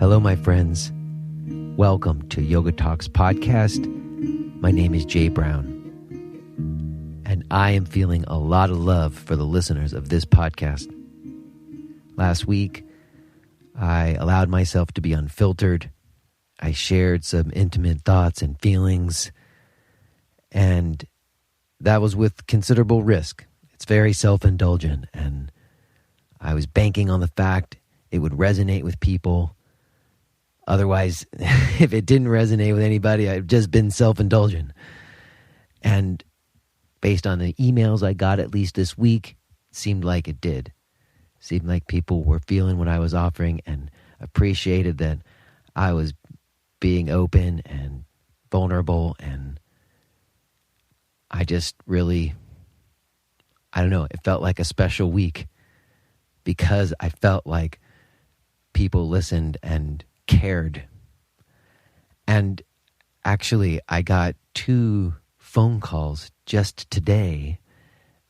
Hello, my friends. Welcome to Yoga Talks podcast. My name is Jay Brown, and I am feeling a lot of love for the listeners of this podcast. Last week, I allowed myself to be unfiltered. I shared some intimate thoughts and feelings, and that was with considerable risk. It's very self-indulgent, and I was banking on the fact it would resonate with people. Otherwise, if it didn't resonate with anybody, I've just been self-indulgent. And based on the emails I got, at least this week, it seemed like it did. It seemed like people were feeling what I was offering and appreciated that I was being open and vulnerable. And I just really, I don't know, it felt like a special week because I felt like people listened and cared. And actually, I got 2 phone calls just today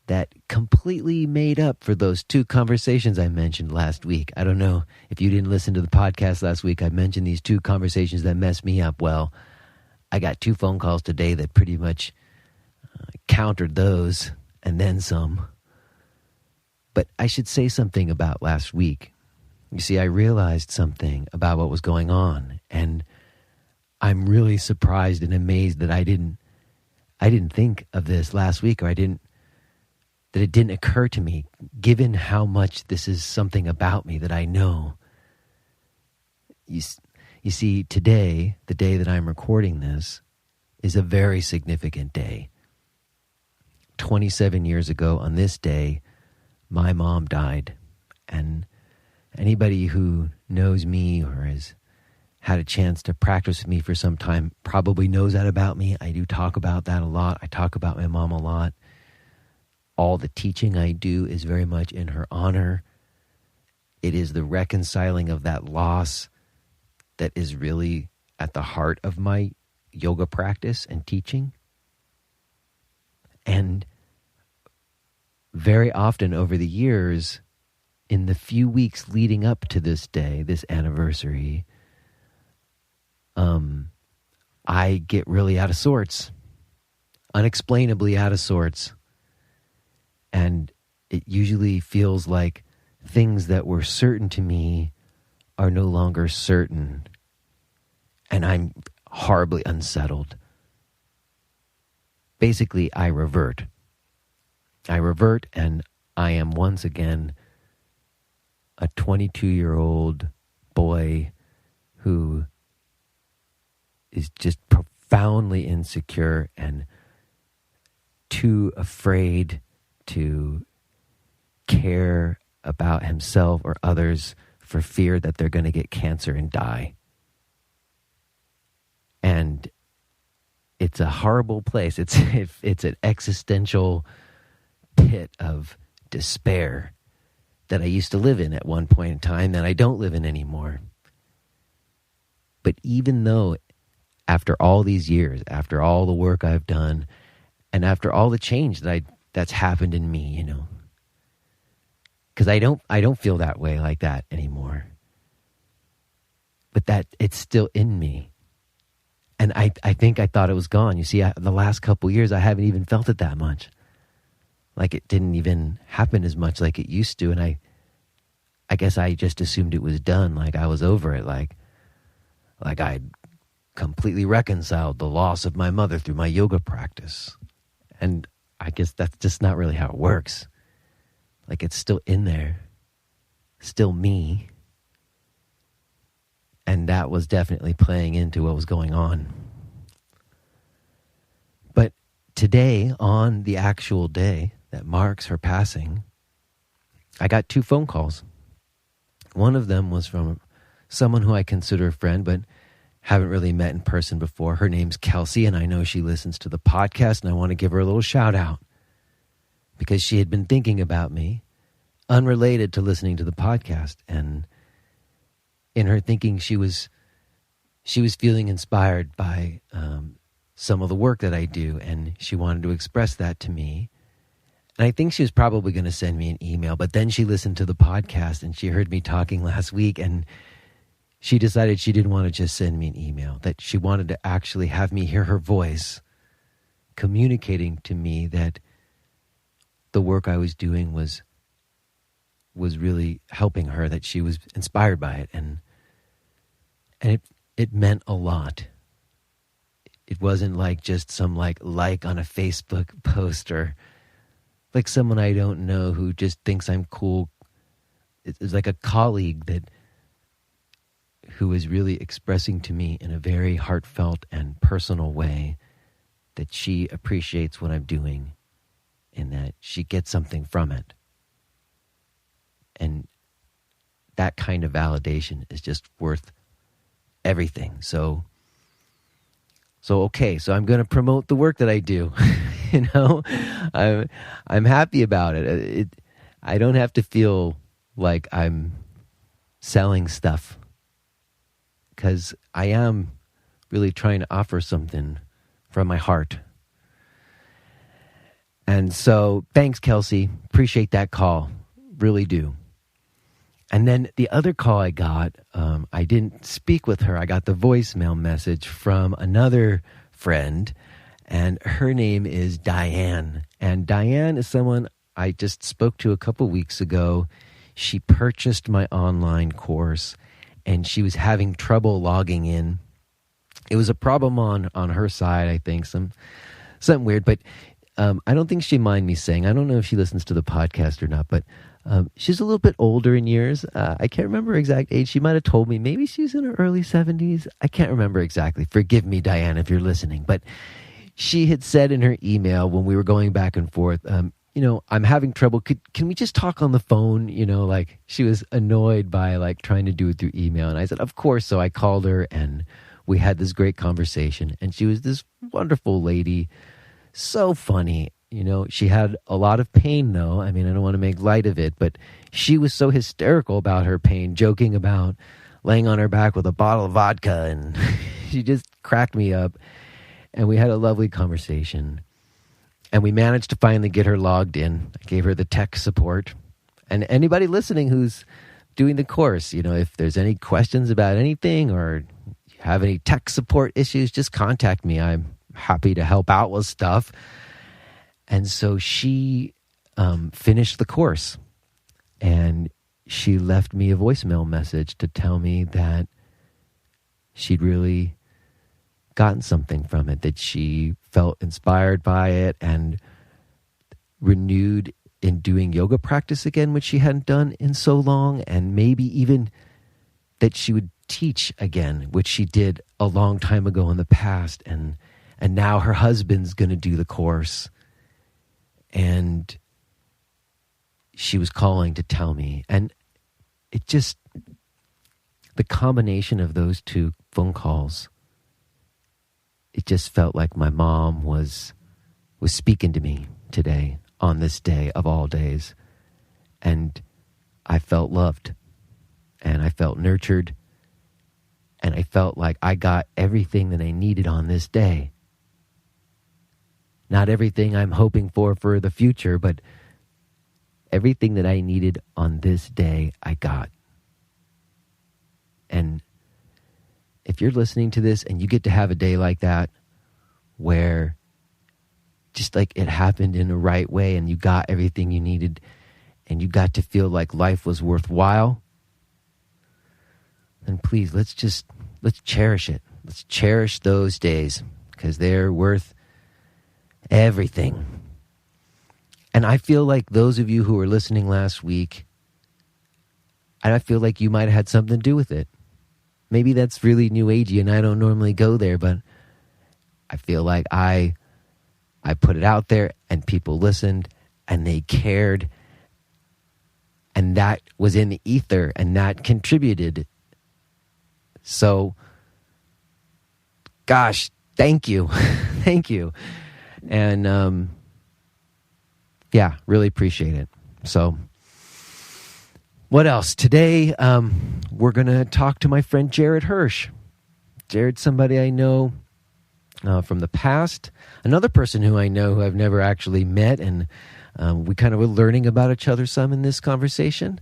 that completely made up for those 2 conversations I mentioned last week. I don't know if you didn't listen to the podcast last week. I mentioned these 2 conversations that messed me up. Well, I got 2 phone calls today that pretty much countered those and then some. But I should say something about last week. You see, I realized something about what was going on, and I'm really surprised and amazed that I didn't think of this last week, or that it didn't occur to me, given how much this is something about me that I know. You see, today, the day that I'm recording this, is a very significant day. 27 years ago on this day, my mom died, and anybody who knows me or has had a chance to practice with me for some time probably knows that about me. I do talk about that a lot. I talk about my mom a lot. All the teaching I do is very much in her honor. It is the reconciling of that loss that is really at the heart of my yoga practice and teaching. And very often over the years, in the few weeks leading up to this day, this anniversary, I get really out of sorts, unexplainably out of sorts. And it usually feels like things that were certain to me are no longer certain. And I'm horribly unsettled. Basically, I revert. And I am once again a 22-year-old boy who is just profoundly insecure and too afraid to care about himself or others for fear that they're going to get cancer and die. And it's a horrible place. It's an existential pit of despair that I used to live in at one point in time that I don't live in anymore. But even though after all these years, after all the work I've done, and after all the change that's happened in me, you know, because I don't feel that way like that anymore. But that it's still in me. And I think I thought it was gone. You see, the last couple years, I haven't even felt it that much. Like it didn't even happen as much like it used to. And I guess I just assumed it was done. Like I was over it. Like I'd completely reconciled the loss of my mother through my yoga practice. And I guess that's just not really how it works. Like it's still in there. Still me. And that was definitely playing into what was going on. But today, on the actual day that marks her passing, I got 2 phone calls. One of them was from someone who I consider a friend, but haven't really met in person before. Her name's Kelsey, and I know she listens to the podcast, and I want to give her a little shout out because she had been thinking about me, unrelated to listening to the podcast, and in her thinking, she was feeling inspired by some of the work that I do, and she wanted to express that to me. And I think she was probably going to send me an email, but then she listened to the podcast and she heard me talking last week, and she decided she didn't want to just send me an email, that she wanted to actually have me hear her voice communicating to me that the work I was doing was really helping her, that she was inspired by it. And it meant a lot. It wasn't like just some like on a Facebook post or like someone I don't know who just thinks I'm cool. It's like a colleague who is really expressing to me in a very heartfelt and personal way that she appreciates what I'm doing and that she gets something from it. And that kind of validation is just worth everything. So I'm going to promote the work that I do. I'm happy about it. I don't have to feel like I'm selling stuff, because I am really trying to offer something from my heart. And so thanks, Kelsey. Appreciate that call. Really do. And then the other call I got, I didn't speak with her. I got the voicemail message from another friend, and her name is Diane. And Diane is someone I just spoke to a couple weeks ago. She purchased my online course, and she was having trouble logging in. It was a problem on her side, I think, something weird. But I don't think she'd mind me saying. I don't know if she listens to the podcast or not, but she's a little bit older in years. I can't remember her exact age. She might have told me maybe she's in her early 70s. I can't remember exactly. Forgive me, Diane, if you're listening. But she had said in her email when we were going back and forth, I'm having trouble. Can we just talk on the phone? Like she was annoyed by like trying to do it through email. And I said, of course. So I called her and we had this great conversation. And she was this wonderful lady, so funny. She had a lot of pain, though. I mean, I don't want to make light of it, but she was so hysterical about her pain, joking about laying on her back with a bottle of vodka, and she just cracked me up. And we had a lovely conversation. And we managed to finally get her logged in. I gave her the tech support. And anybody listening who's doing the course, if there's any questions about anything or you have any tech support issues, just contact me. I'm happy to help out with stuff. And so she finished the course, and she left me a voicemail message to tell me that she'd really gotten something from it, that she felt inspired by it and renewed in doing yoga practice again, which she hadn't done in so long, and maybe even that she would teach again, which she did a long time ago in the past, and now her husband's going to do the course. And she was calling to tell me. And it just, the combination of those two phone calls, it just felt like my mom was speaking to me today on this day of all days. And I felt loved, and I felt nurtured, and I felt like I got everything that I needed on this day. Not everything I'm hoping for the future, but everything that I needed on this day, I got. And if you're listening to this and you get to have a day like that, where just like it happened in the right way and you got everything you needed and you got to feel like life was worthwhile, then please, let's cherish it. Let's cherish those days, because they're worth everything. And I feel like those of you who were listening last week, I feel like you might have had something to do with it. Maybe that's really new agey and I don't normally go there, but I feel like I put it out there and people listened and they cared, and that was in the ether and that contributed. So, gosh, thank you. Thank you. And, really appreciate it. So, what else? Today, we're going to talk to my friend Jared Hirsch. Jared's somebody I know from the past. Another person who I know who I've never actually met, and we kind of were learning about each other some in this conversation.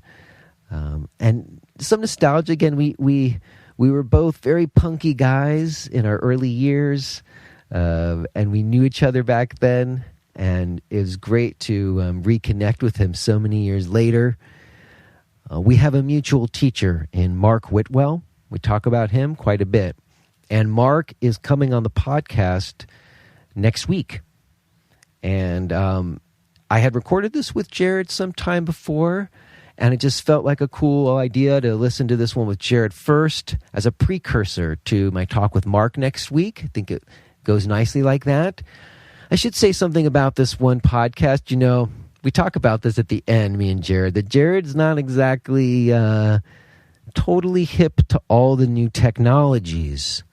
And some nostalgia. Again, we we were both very punky guys in our early years, and we knew each other back then. And it was great to reconnect with him so many years later. We have a mutual teacher in Mark Whitwell. We talk about him quite a bit. And Mark is coming on the podcast next week. And I had recorded this with Jared some time before, and it just felt like a cool idea to listen to this one with Jared first as a precursor to my talk with Mark next week. I think it goes nicely like that. I should say something about this one podcast. You know, we talk about this at the end, me and Jared, that Jared's not exactly totally hip to all the new technologies.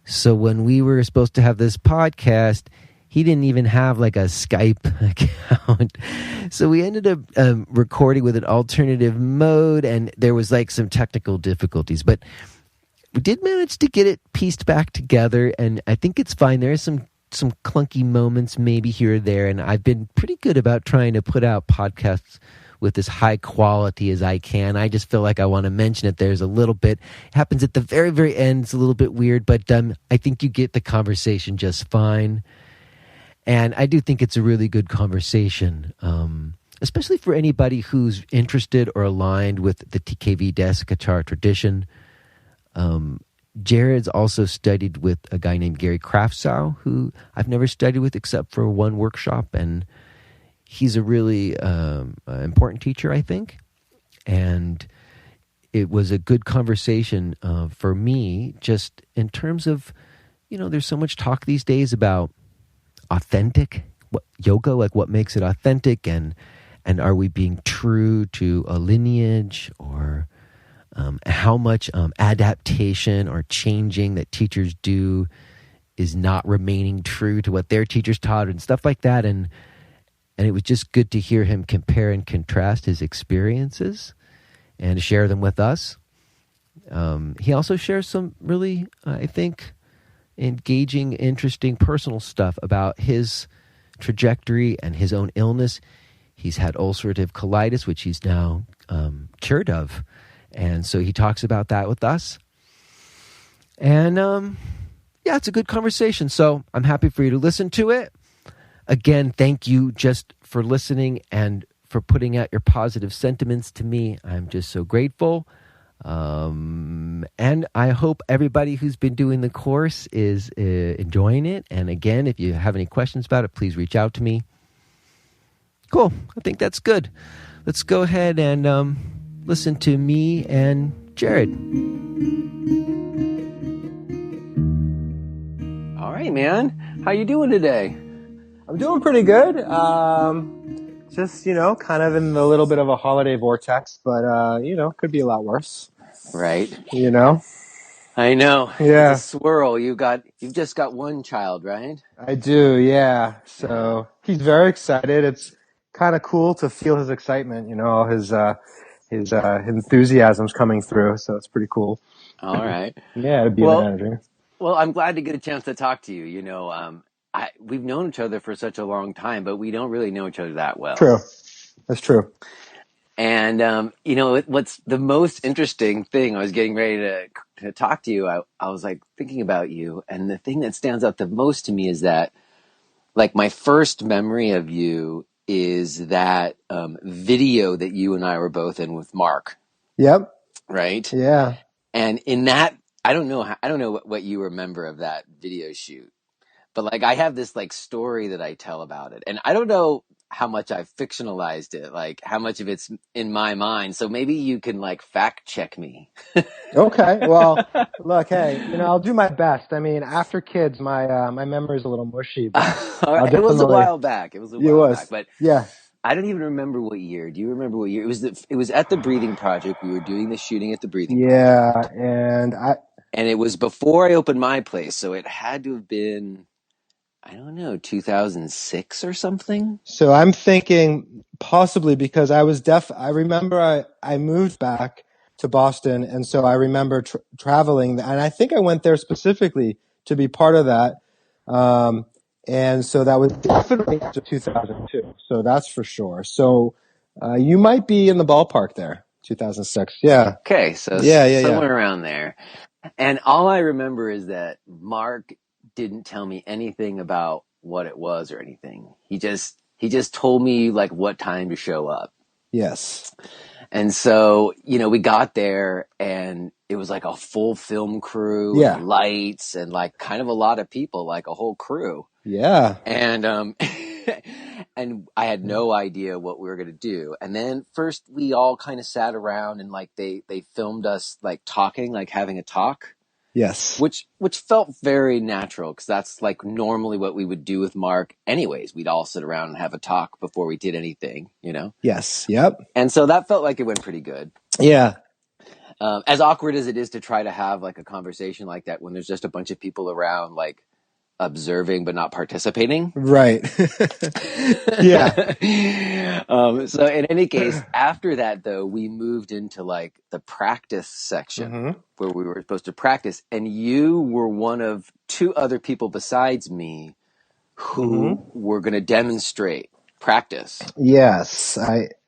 So when we were supposed to have this podcast, he didn't even have like a Skype account. So we ended up recording with an alternative mode, and there was like some technical difficulties. But we did manage to get it pieced back together, and I think it's fine. There are some clunky moments maybe here or there, and I've been pretty good about trying to put out podcasts with as high quality as I can. I just feel like I want to mention it. There's a little bit, it happens at the very, very end. It's a little bit weird, but I think you get the conversation just fine. And I do think it's a really good conversation, especially for anybody who's interested or aligned with the TKV Desikachar tradition. Jared's also studied with a guy named Gary Kraftsau, who I've never studied with except for one workshop, and he's a really important teacher, I think. And it was a good conversation for me, just in terms of, you know, there's so much talk these days about authentic yoga, like what makes it authentic, and are we being true to a lineage, or how much adaptation or changing that teachers do is not remaining true to what their teachers taught, and stuff like that. And it was just good to hear him compare and contrast his experiences and share them with us. He also shares some really, I think, engaging, interesting personal stuff about his trajectory and his own illness. He's had ulcerative colitis, which he's now cured of. And so he talks about that with us. And yeah, it's a good conversation. So I'm happy for you to listen to it. Again, thank you just for listening and for putting out your positive sentiments to me. I'm just so grateful. And I hope everybody who's been doing the course is enjoying it. And again, if you have any questions about it, please reach out to me. Cool. I think that's good. Let's go ahead and listen to me and Jared. All right, man. How you doing today? I'm doing pretty good. Just, kind of in a little bit of a holiday vortex, but, could be a lot worse. Right. I know. Yeah. It's a swirl. You've just got one child, right? I do, yeah. So he's very excited. It's kind of cool to feel his excitement, his enthusiasm's coming through. So it's pretty cool. All right. Yeah, it'd be an energy. Well, I'm glad to get a chance to talk to you. We've known each other for such a long time, but we don't really know each other that well. True. That's true. And, what's the most interesting thing, I was getting ready to talk to you. I was like thinking about you, and the thing that stands out the most to me is that, like, my first memory of you is that video that you and I were both in with Mark. Yep. Right? Yeah. And in that, I don't know what you remember of that video shoot. But like, I have this like story that I tell about it, and I don't know how much I've fictionalized it, like how much of it's in my mind. So maybe you can like fact check me. Okay. Well, look, hey, I'll do my best. I mean, after kids, my memory's a little mushy. But it was a while back. But yeah, I don't even remember what year. Do you remember what year? It was at the Breathing Project. We were doing the shooting at the Breathing Project. Yeah, and it was before I opened my place, so it had to have been, I don't know, 2006 or something. So I'm thinking possibly because I remember I moved back to Boston, and so I remember traveling, and I think I went there specifically to be part of that. And so that was definitely after 2002. So that's for sure. So you might be in the ballpark there, 2006. Yeah. Okay, so somewhere around there. And all I remember is that Mark didn't tell me anything about what it was or anything. He just told me like what time to show up. Yes. And so, we got there and it was like a full film crew Yeah. and lights and like kind of a lot of people, like a whole crew. Yeah. And and I had no idea what we were going to do. And then first we all kind of sat around and like they filmed us like talking, like having a talk. Yes. Which felt very natural because that's like normally what we would do with Mark anyways. We'd all sit around and have a talk before we did anything, Yes. Yep. And so that felt like it went pretty good. Yeah. As awkward as it is to try to have like a conversation like that when there's just a bunch of people around like observing but not participating. Right. Yeah. So in any case, after that though, we moved into like the practice section where we were supposed to practice, and you were one of two other people besides me who were going to demonstrate practice. Yes.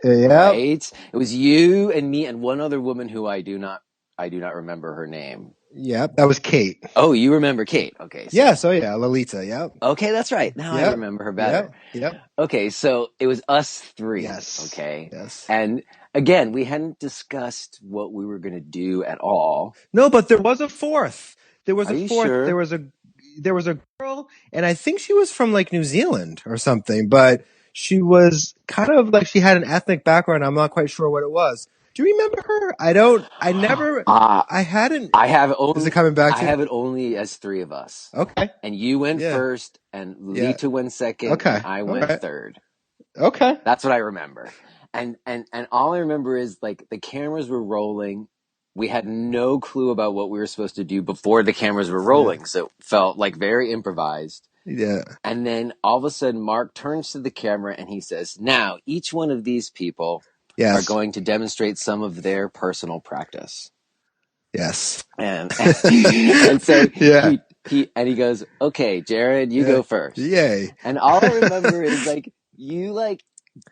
Yeah. Right? It was you and me and one other woman who I do not remember her name. Yep. That was Kate. Oh, you remember Kate. Okay. So. Yes. Oh, yeah. Lolita. Yep. Okay, that's right. Now I remember her better. Yep. Okay, so it was us three. Yes. Okay. Yes. And again, we hadn't discussed what we were going to do at all. No, but there was a fourth. There was Are a you fourth. sure? There was a girl, and I think she was from like New Zealand or something, but she was kind of like she had an ethnic background. I'm not quite sure what it was. Do you remember her? I don't. I never. I hadn't. I have only. Is it coming back to? I have it only as three of us. Okay. And you went first, and Lita went second, and I went third. Okay. That's what I remember. And all I remember is like the cameras were rolling. We had no clue about what we were supposed to do before the cameras were rolling. Yeah. So it felt like very improvised. Yeah. And then all of a sudden Mark turns to the camera and he says, "Now, each one of these people are going to demonstrate some of their personal practice." Yes. And so he goes, "Okay, Jared, you go first." Yay. And all I remember is like you like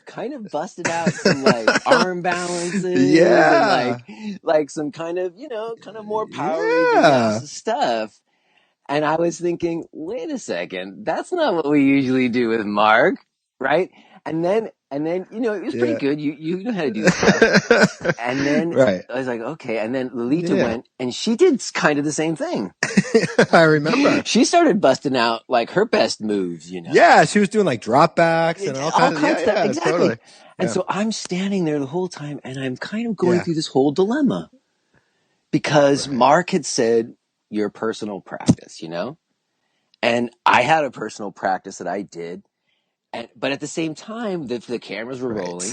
kind of busted out some like arm balances and like some kind of more power vinyasa stuff. And I was thinking, wait a second, that's not what we usually do with Mark, right? And then it was pretty good. You know how to do stuff. And then I was like, okay. And then Lolita went and she did kind of the same thing. I remember. She started busting out like her best moves, Yeah, she was doing like drop backs and all kinds of stuff. Yeah, exactly. Totally. And so I'm standing there the whole time and I'm kind of going through this whole dilemma because Mark had said your personal practice, and I had a personal practice that I did. But at the same time, the cameras were rolling.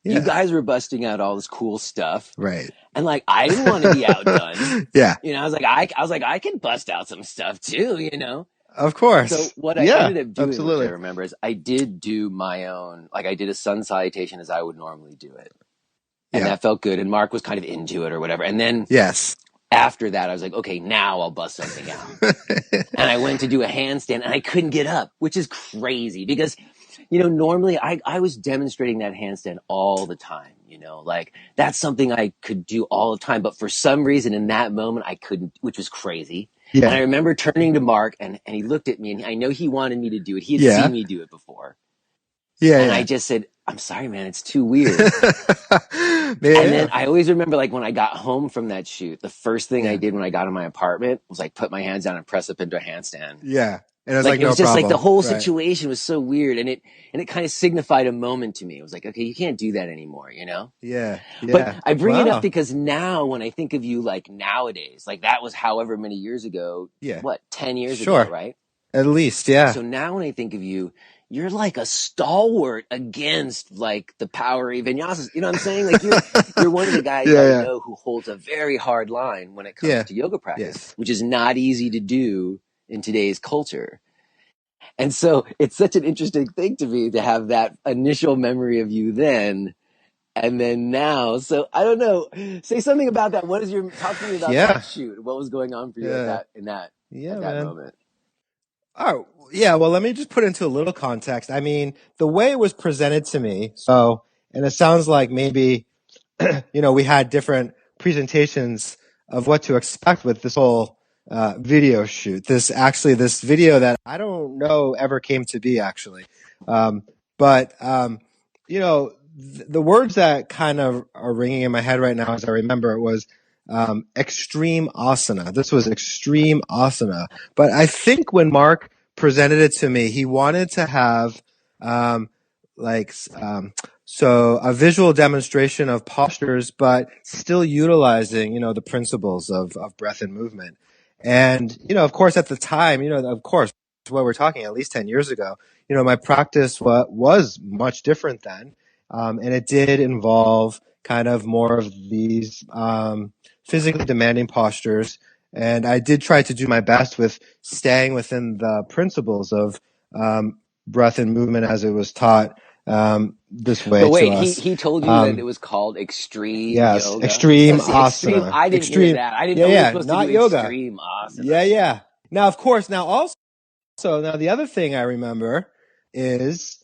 Yeah. You guys were busting out all this cool stuff. Right. And like, I didn't want to be outdone. Yeah. I was like, I can bust out some stuff too, Of course. So what I ended up doing, which I remember, is I did do my own, like I did a sun salutation as I would normally do it. And that felt good. And Mark was kind of into it or whatever. And then after that, I was like, okay, now I'll bust something out. And I went to do a handstand and I couldn't get up, which is crazy because, normally I was demonstrating that handstand all the time, like that's something I could do all the time. But for some reason in that moment, I couldn't, which was crazy. Yeah. And I remember turning to Mark and he looked at me and I know he wanted me to do it. He had seen me do it before. Yeah. And I just said, "I'm sorry, man. It's too weird." And then I always remember like when I got home from that shoot, the first thing I did when I got in my apartment was like put my hands down and press up into a handstand. Yeah. And it was just like the whole situation was so weird. And it kind of signified a moment to me. It was like, okay, you can't do that anymore, Yeah. But I bring it up because now when I think of you like nowadays, like that was however many years ago. Yeah. What, 10 years ago, right? At least, yeah. So now when I think of you, you're like a stalwart against like the power vinyasas. You know what I'm saying? Like you're one of the guys I know who holds a very hard line when it comes to yoga practice, which is not easy to do in today's culture. And so it's such an interesting thing to me to have that initial memory of you then and then now. So I don't know. Say something about that. What is talk to me about that shoot? What was going on for you at that moment? Oh, yeah. Well, let me just put into a little context. I mean, the way it was presented to me. So, and it sounds like maybe, we had different presentations what to expect with this whole video shoot. This video that I don't know ever came to be actually, but the words that kind of are ringing in my head right now as I remember it was extreme asana. This was extreme asana, but I think when Mark presented it to me, he wanted to have like so a visual demonstration of postures, but still utilizing, the principles of breath and movement. And, of course, at the time, of course, what we're talking at least 10 years ago, my practice was much different then. And it did involve kind of more of these physically demanding postures. And I did try to do my best with staying within the principles of breath and movement as it was taught this way But wait, to us. he told you that it was called extreme Yes, yoga? extreme See, extreme, asana. I didn't hear that. I didn't know we were supposed to not do yoga. extreme asana. Yeah. Now, of course, also, the other thing I remember is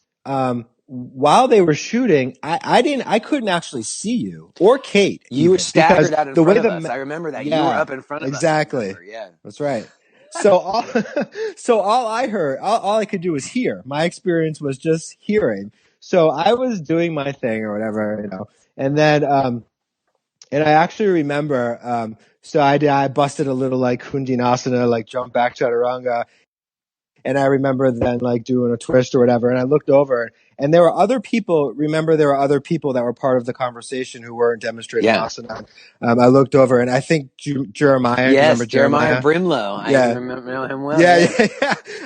while they were shooting, I couldn't actually see you or Kate. You were staggered out in front of us. I I remember that. Yeah, you were up in front of exactly. us. Yeah, that's right. So all I heard, all I could do was hear. My experience was just hearing. So I was doing my thing or whatever, and then and I actually remember, so I busted a little like Kundinasana, like jump back chaturanga. And I remember then like doing a twist or whatever. And I looked over and there were other people that were part of the conversation who weren't demonstrating asana. I looked over and I think Jeremiah. Yes, remember Jeremiah Brimlow. Yeah. I remember him well. Yeah.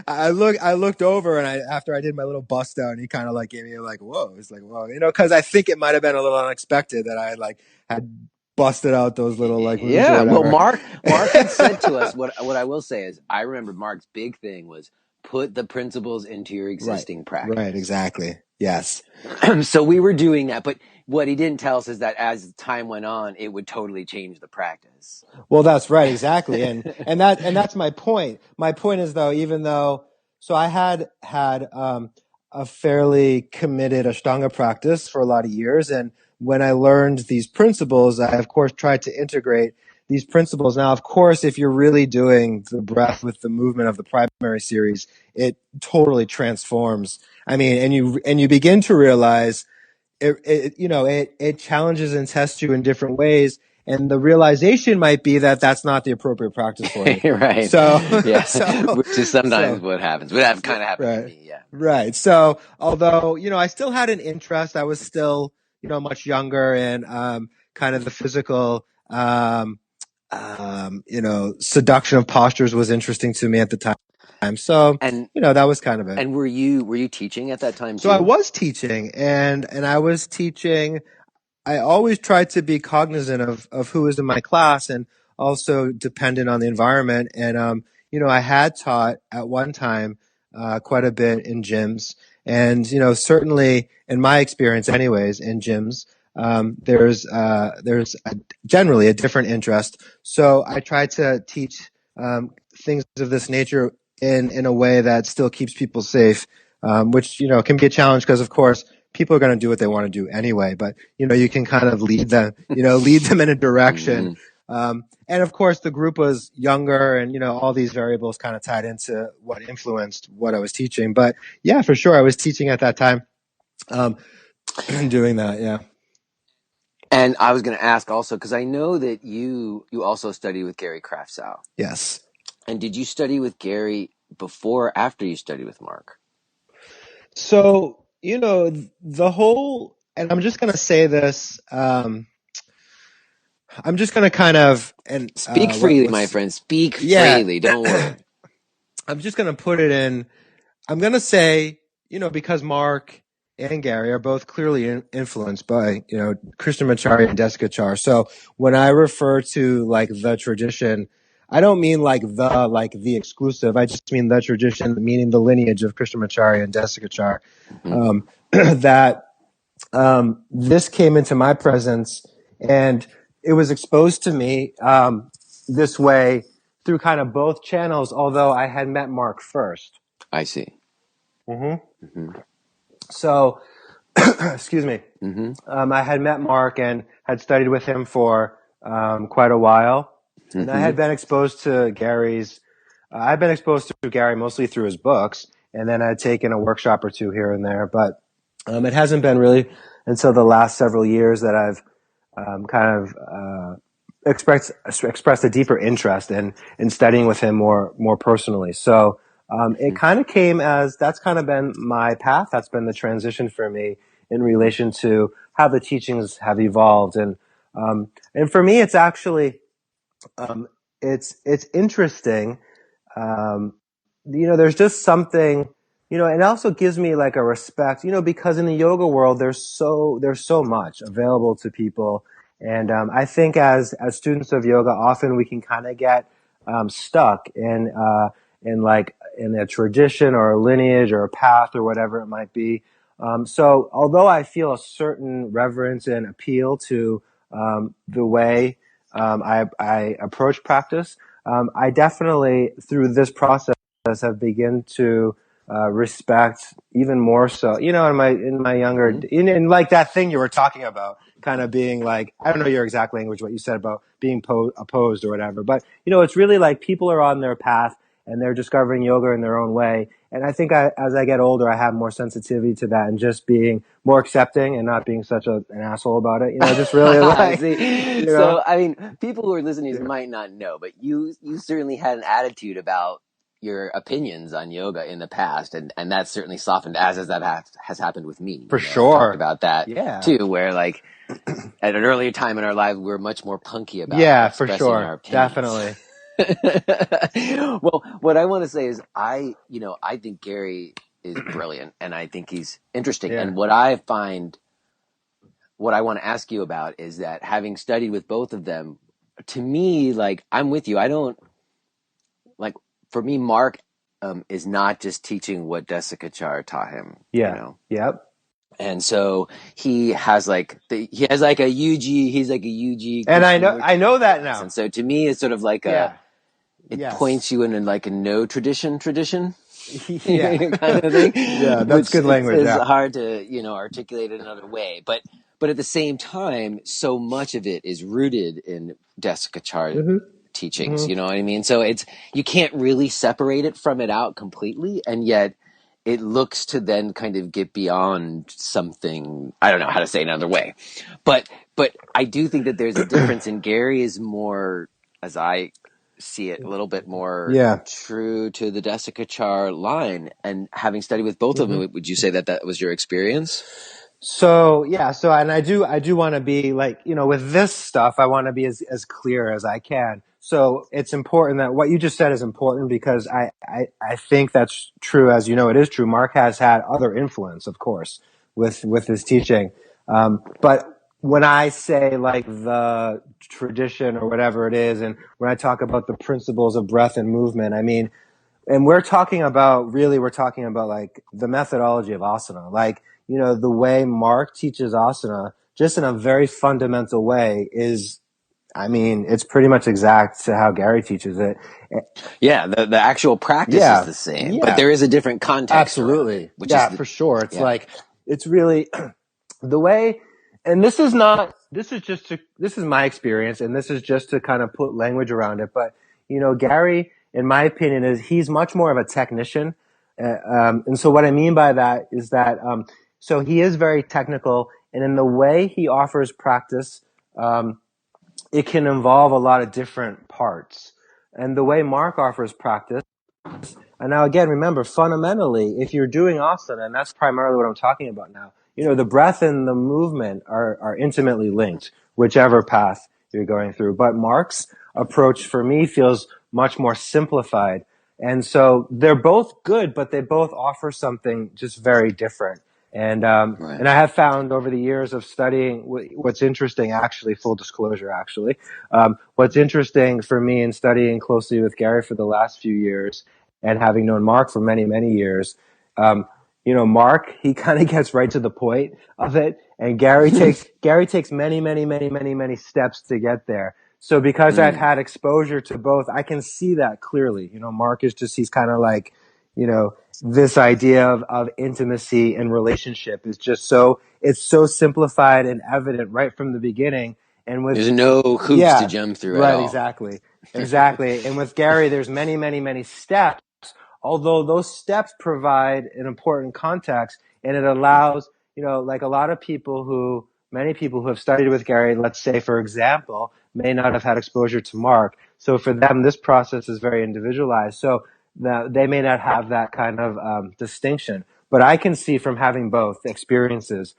I looked over and after I did my little bust down, he kind of like gave me like, whoa. It's like, whoa, cause I think it might've been a little unexpected that I like had busted out those little like moves or whatever. Well, Mark had said to us, what I will say is I remember Mark's big thing was put the principles into your existing practice. Right, exactly. Yes. So we were doing that, but what he didn't tell us is that as time went on, it would totally change the practice. Well, that's right, exactly. And that's my point. My point is so I had a fairly committed Ashtanga practice for a lot of years, and when I learned these principles, I of course tried to integrate these principles. Now, of course, if you're really doing the breath with the movement of the primary series, it totally transforms. I mean, and you begin to realize it challenges and tests you in different ways. And the realization might be that that's not the appropriate practice for you. Right. So, which is sometimes what happens. What kind of happened to me, yeah. Right. So, although, I still had an interest, I was still, much younger and kind of the physical seduction of postures was interesting to me at the time. So, that was kind of it. And were you teaching at that time too? So I was teaching and I was teaching. I always tried to be cognizant of who was in my class and also dependent on the environment. And, I had taught at one time, quite a bit in gyms and, certainly in my experience anyways, in gyms, there's generally a different interest. So I try to teach, things of this nature in a way that still keeps people safe, which, can be a challenge because of course, people are going to do what they want to do anyway, but you can kind of lead them in a direction. Mm-hmm. And of course the group was younger and, all these variables kind of tied into what influenced what I was teaching. But yeah, for sure. I was teaching at that time, doing that. Yeah. And I was going to ask also, because I know that you also studied with Gary Kraftsow. Yes. And did you study with Gary before or after you studied with Mark? So, the whole, and I'm just going to say this, I'm just going to kind of, and speak freely, my friend, speak freely. Don't worry. I'm just going to put it in, I'm going to say, because Mark and Gary are both clearly influenced by, Krishnamacharya and Desikachar. So when I refer to like the tradition, I don't mean like the exclusive. I just mean the tradition, meaning the lineage of Krishnamacharya and Desikachar. Mm-hmm. That this came into my presence and it was exposed to me this way through kind of both channels, although I had met Mark first. I see. Mm-hmm. Mm-hmm. So, excuse me. Mm-hmm. I had met Mark and had studied with him for quite a while. And I had been exposed to I've been exposed to Gary mostly through his books, and then I'd taken a workshop or two here and there, but it hasn't been really until the last several years that I've kind of expressed a deeper interest in studying with him more personally. So it kind of came as that's kind of been my path. That's been the transition for me in relation to how the teachings have evolved, and for me, it's actually it's interesting. There's just something, it also gives me like a respect, because in the yoga world, there's so much available to people. And, I think as students of yoga, often we can kind of get, stuck in a tradition or a lineage or a path or whatever it might be. So although I feel a certain reverence and appeal to, the way, I approach practice, I definitely, through this process, have begun to respect even more so. In my younger, in like that thing you were talking about, kind of being like, I don't know your exact language, what you said about being opposed or whatever, but it's really like people are on their path and they're discovering yoga in their own way. And I think as I get older, I have more sensitivity to that and just being more accepting and not being such an asshole about it. Just really like. So, I mean, people who are listening might not know, but you certainly had an attitude about your opinions on yoga in the past, and that's certainly softened as that has happened with me. For sure. I've talked about that too, where like at an earlier time in our lives, we were much more punky about expressing our opinions. Definitely. Well, what I want to say is I think Gary is brilliant and I think he's interesting. And what I want to ask you about is that having studied with both of them, to me, like, I'm with you. I don't like, for me, Mark is not just teaching what Desikachar taught him. Yeah. Yep. And so he has like a UG, he's like a UG. And I know that now. And so to me, it's sort of like it points you in like a no tradition. Kind of thing. Yeah, that's good language. It's hard to, articulate it another way. But at the same time, so much of it is rooted in Desikachar teachings. You know what I mean? So you can't really separate it from it out completely. And yet it looks to then kind of get beyond something. I don't know how to say it another way. But I do think that there's a difference, and Gary is more, as I see it, a little bit more true to the Desikachar line. And having studied with both of them, would you say that was your experience? So and I do want to be like, with this stuff, I want to be as clear as I can. So it's important that what you just said is important, because I think that's true. As it is true. Mark has had other influence, of course, with his teaching. But when I say like the tradition or whatever it is, and when I talk about the principles of breath and movement, I mean, and we're talking about like the methodology of asana, like, the way Mark teaches asana, just in a very fundamental way, is, I mean, it's pretty much exact to how Gary teaches it. Yeah, the actual practice is the same, but there is a different context. Absolutely. For sure. It's like, it's really the way, and this is my experience, and this is just to kind of put language around it. But, Gary, in my opinion, he's much more of a technician. And so what I mean by that is that, so he is very technical, and in the way he offers practice, it can involve a lot of different parts. And the way Mark offers practice, and now again, remember, fundamentally, if you're doing asana, and that's primarily what I'm talking about now, the breath and the movement are intimately linked, whichever path you're going through. But Mark's approach for me feels much more simplified. And so they're both good, but they both offer something just very different. And and I have found over the years of studying what's interesting, actually, full disclosure, what's interesting for me in studying closely with Gary for the last few years and having known Mark for many, many years, Mark, he kind of gets right to the point of it, and Gary takes many, many, many, many, many steps to get there. So because I've had exposure to both, I can see that clearly. Mark is he's kind of like, this idea of intimacy and relationship is just it's so simplified and evident right from the beginning. And with there's no hoops to jump through at all. Exactly. And with Gary, there's many, many, many steps, although those steps provide an important context, and it allows, like many people who have studied with Gary, let's say, for example, may not have had exposure to Mark. So for them, this process is very individualized. So they may not have that kind of distinction. But I can see from having both experiences,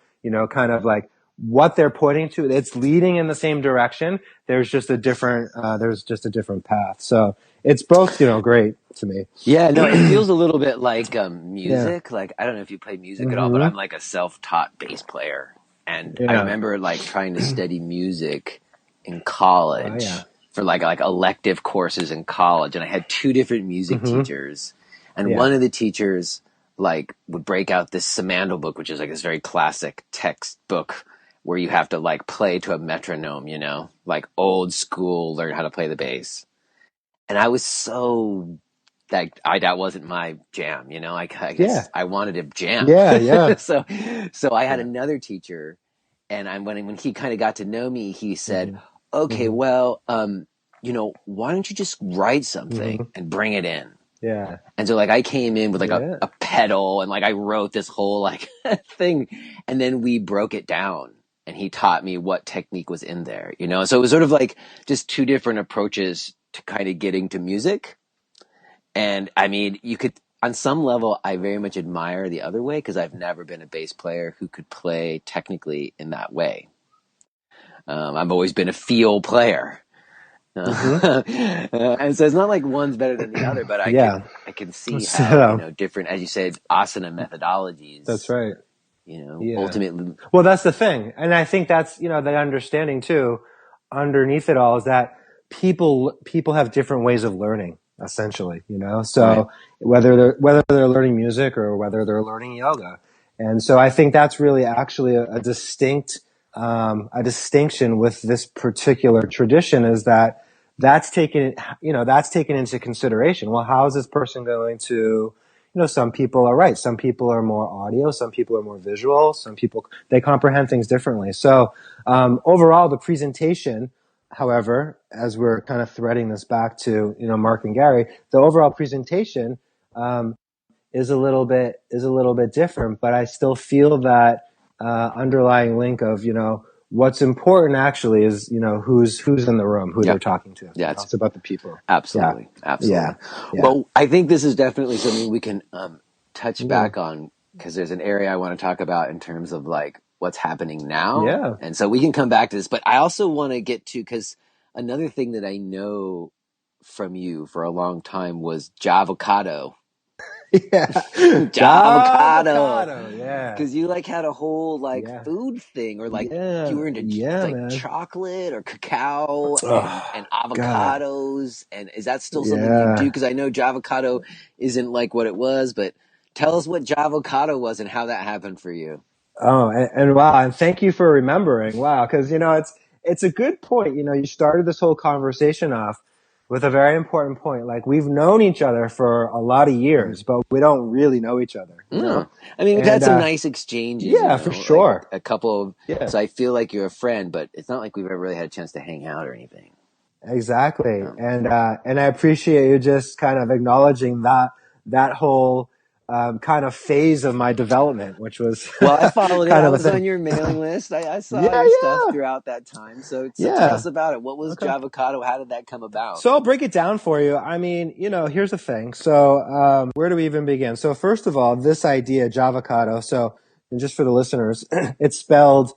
kind of like what they're pointing to, it's leading in the same direction. There's just a different path. So it's both, great to me. Yeah, no, it feels a little bit like music. Yeah. Like, I don't know if you play music at all, but I'm like a self-taught bass player. And I remember like trying to study music in college for like elective courses in college. And I had two different music teachers. And one of the teachers like would break out this Samandal book, which is like this very classic textbook where you have to like play to a metronome, like old school, learn how to play the bass. And I was so that wasn't my jam, I guess I wanted to jam. Yeah. So I had another teacher, and when he kind of got to know me, he said, okay, well, why don't you just write something and bring it in? Yeah. And so like I came in with like a pedal, and like I wrote this whole like thing, and then we broke it down, and he taught me what technique was in there, So it was sort of like just two different approaches to kind of getting to music. And I mean, you could, on some level, I very much admire the other way, because I've never been a bass player who could play technically in that way. I've always been a feel player. And so it's not like one's better than the other, but I can see how, different, as you said, asana methodologies. That's right. Ultimately. Well, that's the thing. And I think that's, the understanding too, underneath it all, is that people have different ways of learning, essentially, so whether they're learning music or whether they're learning yoga. And so I think that's really actually a distinction with this particular tradition, is that's taken into consideration. Well, how is this person going to, some people are right. Some people are more audio. Some people are more visual. Some people, they comprehend things differently. So, overall, the presentation, however, as we're kind of threading this back to, Mark and Gary, the overall presentation, is a little bit different, but I still feel that, underlying link of, what's important actually is, who's in the room, who they're talking to. Yeah. It's about the people. Absolutely. Yeah. Absolutely. Yeah. Well, I think this is definitely something we can, touch back on, because there's an area I want to talk about in terms of like what's happening now. Yeah. And so we can come back to this, but I also want to get to, because another thing that I know from you for a long time was Jahvocado. Jahvocado. Yeah. Because you like had a whole like food thing, or like you were into like chocolate or cacao and avocados. God. And is that still something you do? Because I know Jahvocado isn't like what it was, but tell us what Jahvocado was and how that happened for you. Oh, and wow, and thank you for remembering. Wow, because it's a good point. You started this whole conversation off with a very important point. Like, we've known each other for a lot of years, but we don't really know each other. I mean, we've had some nice exchanges. Yeah, for sure. Like a couple of, so I feel like you're a friend, but it's not like we've ever really had a chance to hang out or anything. Exactly. And I appreciate you just kind of acknowledging that whole, kind of phase of my development, which was I followed it. I was on your mailing list. I saw your stuff throughout that time. So tell us about it. What was Jahvocado? How did that come about? So I'll break it down for you. I mean, here's the thing. So where do we even begin? So first of all, this idea, Jahvocado. So, and just for the listeners, it's spelled.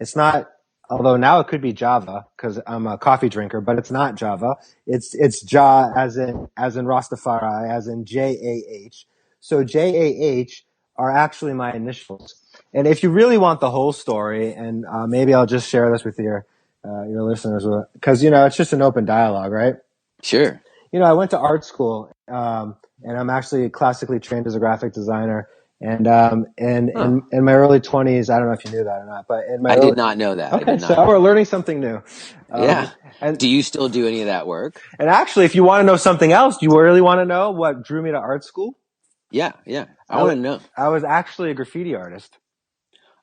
It's not. Although now it could be Java, because I'm a coffee drinker, but it's not Java. It's Jah as in Rastafari, as in J-A-H. So J-A-H are actually my initials. And if you really want the whole story, and maybe I'll just share this with your listeners, because it's just an open dialogue, right? Sure. I went to art school, and I'm actually classically trained as a graphic designer. And in my early 20s, I don't know if you knew that or not, but I did not know that. Okay, so we're learning something new. And do you still do any of that work? And actually, if you want to know something else, do you really want to know what drew me to art school? Yeah. I want to know. I was actually a graffiti artist.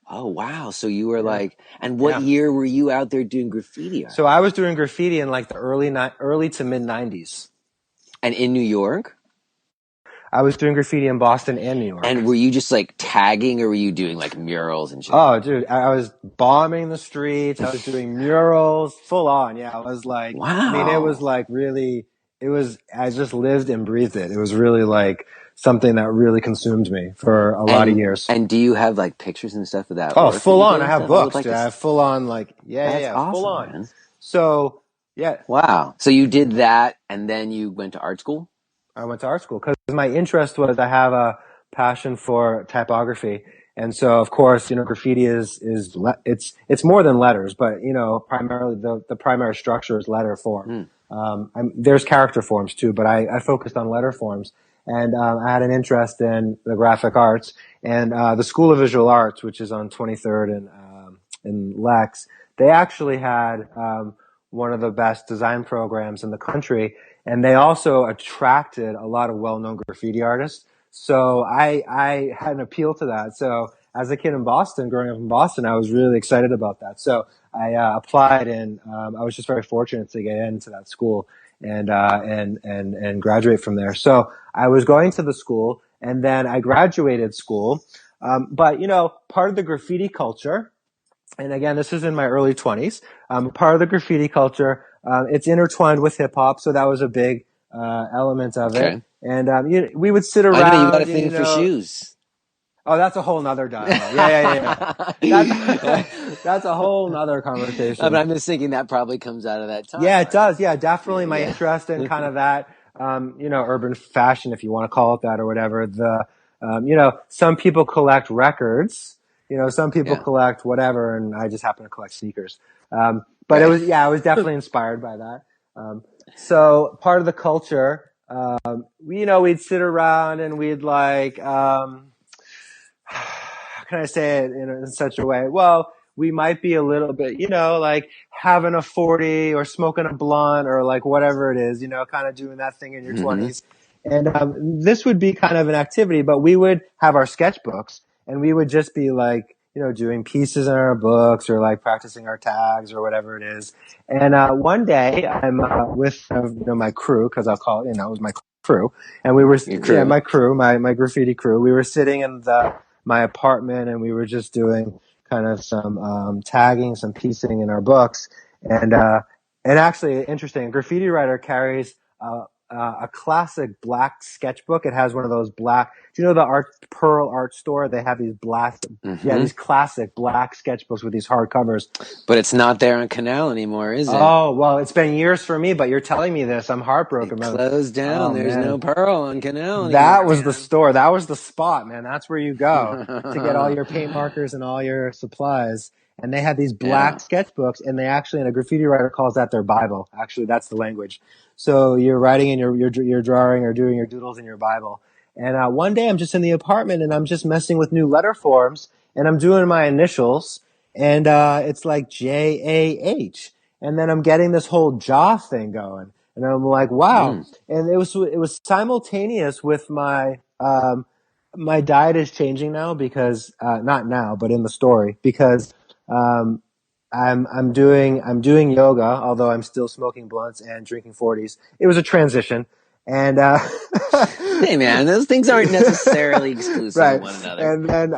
Oh, wow. So you were like, and what year were you out there doing graffiti art? So I was doing graffiti in like the early to mid 90s. And in New York? I was doing graffiti in Boston and New York. And were you just like tagging, or were you doing like murals and shit? Oh, dude, I was bombing the streets. I was doing murals, full on. Yeah, I was like, wow. I mean, it was like really, I just lived and breathed it. It was really like something that really consumed me for a lot of years. And do you have like pictures and stuff of that? Oh, work full on. I have books, dude. I have full on, like, That's awesome, full on. Man. So, yeah. Wow. So you did that, and then you went to art school? I went to art school because my interest was, I have a passion for typography. And so, of course, graffiti it's more than letters, but, primarily the primary structure is letter form. There's character forms too, but I focused on letter forms. And, I had an interest in the graphic arts, and, the School of Visual Arts, which is on 23rd and, in Lex, they actually had, one of the best design programs in the country. And they also attracted a lot of well-known graffiti artists. So I had an appeal to that. So as a kid in Boston, growing up in Boston, I was really excited about that. So I applied, and I was just very fortunate to get into that school and graduate from there. So I was going to the school, and then I graduated school. But part of the graffiti culture, and again, this is in my early 20s, part of the graffiti culture, it's intertwined with hip hop. So that was a big, element of it. And, we would sit around. I know you got a thing for shoes. Oh, that's a whole nother dialogue. Yeah. That's a whole nother conversation. But I'm just thinking that probably comes out of that time. Yeah, it does. Yeah, definitely my interest in kind of that, urban fashion, if you want to call it that or whatever. Some people collect records. Some people collect whatever, and I just happen to collect sneakers. But I was definitely inspired by that. So part of the culture, we'd sit around and we'd like, how can I say it in such a way? Well, we might be a little bit, like having a 40 or smoking a blunt or like whatever it is, kind of doing that thing in your 20s. And this would be kind of an activity, but we would have our sketchbooks, and we would just be like, doing pieces in our books or like practicing our tags or whatever it is. And one day I'm with my crew, because I'll call it, it was my crew, and we were my crew, my graffiti crew. We were sitting in my apartment, and we were just doing kind of some tagging, some piecing in our books. And actually, interesting, a graffiti writer carries a classic black sketchbook. It has one of those black. Do you know the Pearl Art Store? They have these these classic black sketchbooks with these hard covers. But it's not there on Canal anymore, is it? Oh, well, it's been years for me, but you're telling me this. I'm heartbroken. It closed down. Oh, There's no Pearl on Canal anymore. That was the store. That was the spot, man. That's where you go to get all your paint markers and all your supplies. And they had these black sketchbooks, and they actually, and a graffiti writer calls that their Bible. Actually, that's the language. So you're writing in your drawing or doing your doodles in your Bible. And one day I'm just in the apartment, and I'm just messing with new letter forms, and I'm doing my initials, and it's like JAH. And then I'm getting this whole jaw thing going, and I'm like, wow. And it was simultaneous with my my diet is changing now, because not now, but in the story, because I'm doing yoga, although I'm still smoking blunts and drinking 40s. It was a transition. And hey man, those things aren't necessarily exclusive of one another. And then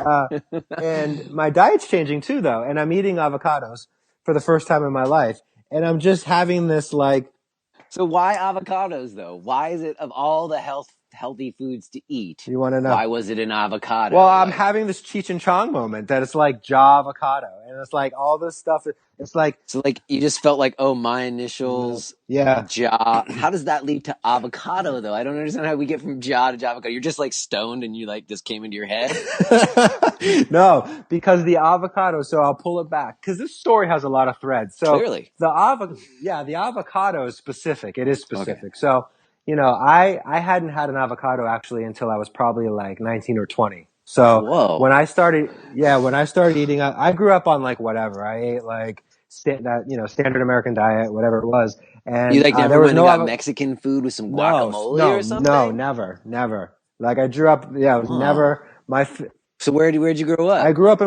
and my diet's changing too, though, and I'm eating avocados for the first time in my life, and I'm just having this like. So why avocados, though? Why is it, of all the healthy foods to eat, you want to know, why was it an avocado? Well, I'm having this Cheech and Chong moment that it's like Jahvocado, and it's like all this stuff. It's like, so like you just felt like, oh, my initials, Jah. How does that lead to avocado, though? I don't understand how we get from Jah to Jahvocado. You're just like stoned, and you like this came into your head. No, because the avocado. So I'll pull it back, because this story has a lot of threads. So clearly, the avocado is specific. It is specific. Okay. So I hadn't had an avocado actually until I was probably like 19 or 20. So when I started eating, I grew up on like whatever. I ate like standard American diet, whatever it was. And you like never went and got Mexican food with some guacamole or something? No, never. Like I grew up, it was never So where'd you grow up? I grew up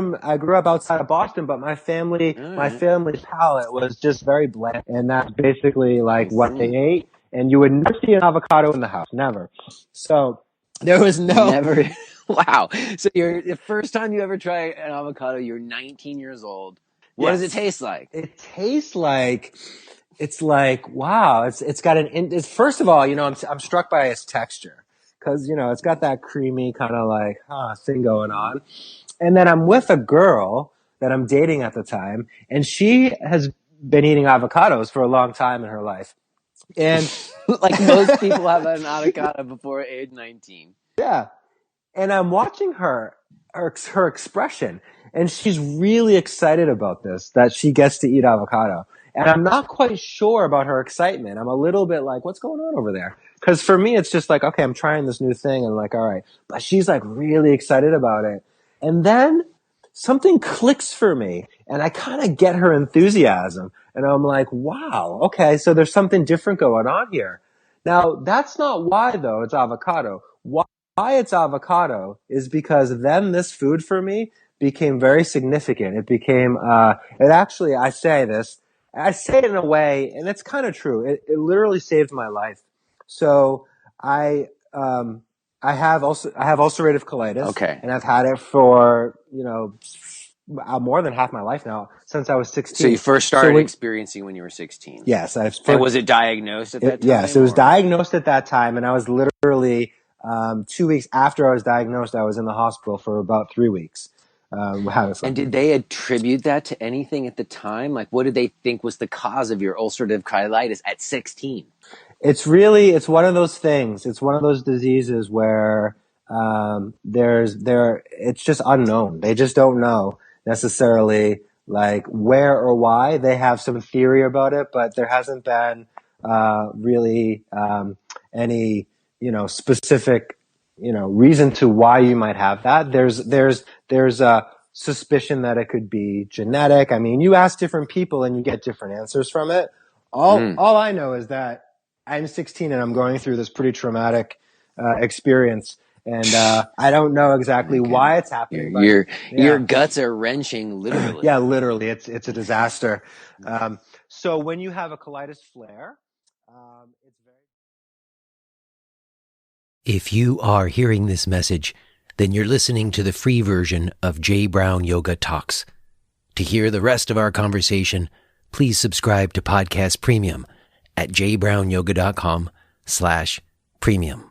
outside of Boston, but my family's palate was just very bland, and that's basically like what they ate. And you would never see an avocado in the house, never. So there was never. Wow. So the first time you ever try an avocado, you're 19 years old. What does it taste like? It tastes like, it's like, wow, it's got first of all, I'm struck by its texture, because, it's got that creamy kind of like, thing going on. And then I'm with a girl that I'm dating at the time, and she has been eating avocados for a long time in her life. And like most people have an avocado before age 19. Yeah. And I'm watching her expression, and she's really excited about this, that she gets to eat avocado. And I'm not quite sure about her excitement. I'm a little bit like, what's going on over there? Because for me, it's just like, okay, I'm trying this new thing, and like, all right. But she's like really excited about it. And then something clicks for me, and I kind of get her enthusiasm. And I'm like, wow, okay, so there's something different going on here. Now, that's not why, though, it's avocado. Why it's avocado is because then this food for me became very significant. It became, I say it in a way, and it's kind of true. It literally saved my life. So I have ulcerative colitis. Okay. And I've had it for, more than half my life now, since I was 16. So you first started experiencing when you were 16? Yes. And was it diagnosed at that time? Yes, it was diagnosed at that time, and I was literally 2 weeks after I was diagnosed, I was in the hospital for about 3 weeks. And did they attribute that to anything at the time? Like, what did they think was the cause of your ulcerative colitis at 16? It's one of those things. It's one of those diseases where it's just unknown. They just don't know necessarily like where or why. They have some theory about it, but there hasn't been really any specific reason to why you might have that. There's a suspicion that it could be genetic. I mean, you ask different people and you get different answers from it. All I know is that I'm 16 and I'm going through this pretty traumatic experience, and I don't know exactly why it's happening. Your guts are wrenching, literally. Yeah, literally, it's a disaster. So when you have a colitis flare, it's very. If you are hearing this message, then you're listening to the free version of J. Brown Yoga Talks. To hear the rest of our conversation, please subscribe to Podcast Premium at jbrownyoga.com/premium.